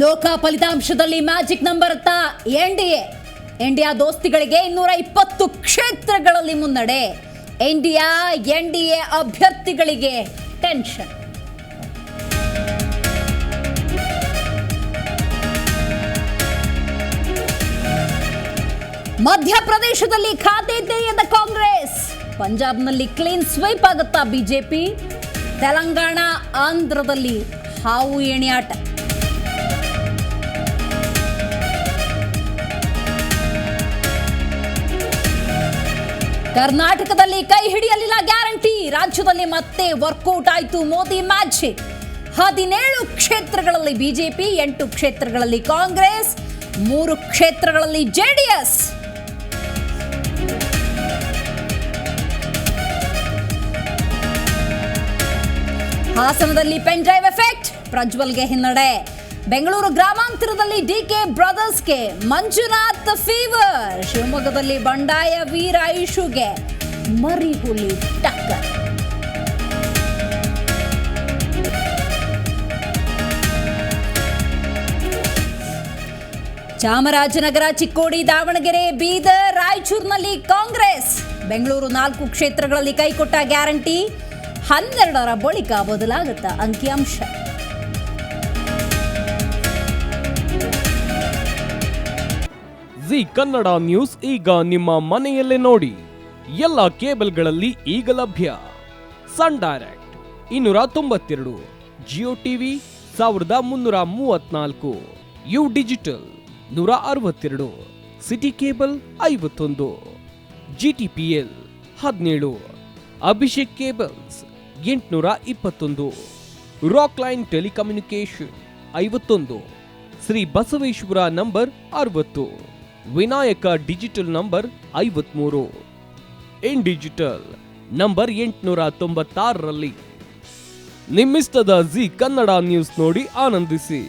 ಲೋಕ ಫಲಿತಾಂಶದಲ್ಲಿ magic number India ದೋಸ್ತಿಗಳಿಗೆ 220 ಕ್ಷೇತ್ರಗಳಲ್ಲಿ ಮುನ್ನಡೆ. ಎನ್ಡಿಎ ಅಭ್ಯರ್ಥಿಗಳಿಗೆ ಟೆನ್ಷನ್. ಮಧ್ಯಪ್ರದೇಶದಲ್ಲಿ ಖಾತೆ ತೆರೆಯದ ಕಾಂಗ್ರೆಸ್. ಪಂಜಾಬ್ನಲ್ಲಿ ಕ್ಲೀನ್ ಸ್ವೀಪ್ ಆಗುತ್ತಾ ಬಿಜೆಪಿ. ತೆಲಂಗಾಣ ಆಂಧ್ರದಲ್ಲಿ ಹಾವು ಎಣೆಯಾಟ. ಕರ್ನಾಟಕದಲ್ಲಿ ಕೈ ಹಿಡಿಯಲಿಲ್ಲ ಗ್ಯಾರಂಟಿ. ರಾಜ್ಯದಲ್ಲಿ ಮತ್ತೆ ವರ್ಕೌಟ್ ಆಯಿತು ಮೋದಿ ಮ್ಯಾಜಿಕ್. 17 ಕ್ಷೇತ್ರಗಳಲ್ಲಿ ಬಿಜೆಪಿ, 8 ಕ್ಷೇತ್ರಗಳಲ್ಲಿ ಕಾಂಗ್ರೆಸ್, 3 ಕ್ಷೇತ್ರಗಳಲ್ಲಿ ಜೆಡಿಎಸ್. ಹಾಸನದಲ್ಲಿ ಪೆನ್ ಡ್ರೈವ್ ಎಫೆಕ್ಟ್, ಪ್ರಜ್ವಲ್ಗೆ ಹಿನ್ನಡೆ. ಬೆಂಗಳೂರು ಗ್ರಾಮಾಂತರದಲ್ಲಿ ಡಿಕೆ ಬ್ರದರ್ಸ್ಗೆ ಮಂಜುನಾಥ್ ಫೀವರ್. ಶಿವಮೊಗ್ಗದಲ್ಲಿ ಬಂಡಾಯ ವೀರ ಐಶುಗೆ ಮರಿಹುಲಿ ಟಕ್ಕರ್. ಚಾಮರಾಜನಗರ, ಚಿಕ್ಕೋಡಿ, ದಾವಣಗೆರೆ, ಬೀದರ್, ರಾಯಚೂರಿನಲ್ಲಿ ಕಾಂಗ್ರೆಸ್. ಬೆಂಗಳೂರು 4 ಕ್ಷೇತ್ರಗಳಲ್ಲಿ ಕೈಕೊಟ್ಟ ಗ್ಯಾರಂಟಿ. 12ರ ಬಳಿಕ ಬದಲಾಗುತ್ತಾ ಅಂಕಿಅಂಶ. ಜಿ ಕನ್ನಡ ನ್ಯೂಸ್ ಈಗ ನಿಮ್ಮ ಮನೆಯಲ್ಲೇ ನೋಡಿ. ಎಲ್ಲ ಕೇಬಲ್ಗಳಲ್ಲಿ ಈಗ ಲಭ್ಯ. Sun Direct 292, Jio TV 1334, U digital 162, Siti cable 51, GTPL 17, Abhishek cables 821, Rockline telecommunication 51, Shri Basaveshwara number 60, Vinayaka digital number 53, in digital number 896ರಲ್ಲಿ. ನಿಮ್ಮಿಸ್ತದ ಜಿ ಕನ್ನಡ ನ್ಯೂಸ್ ನೋಡಿ ಆನಂದಿಸಿ.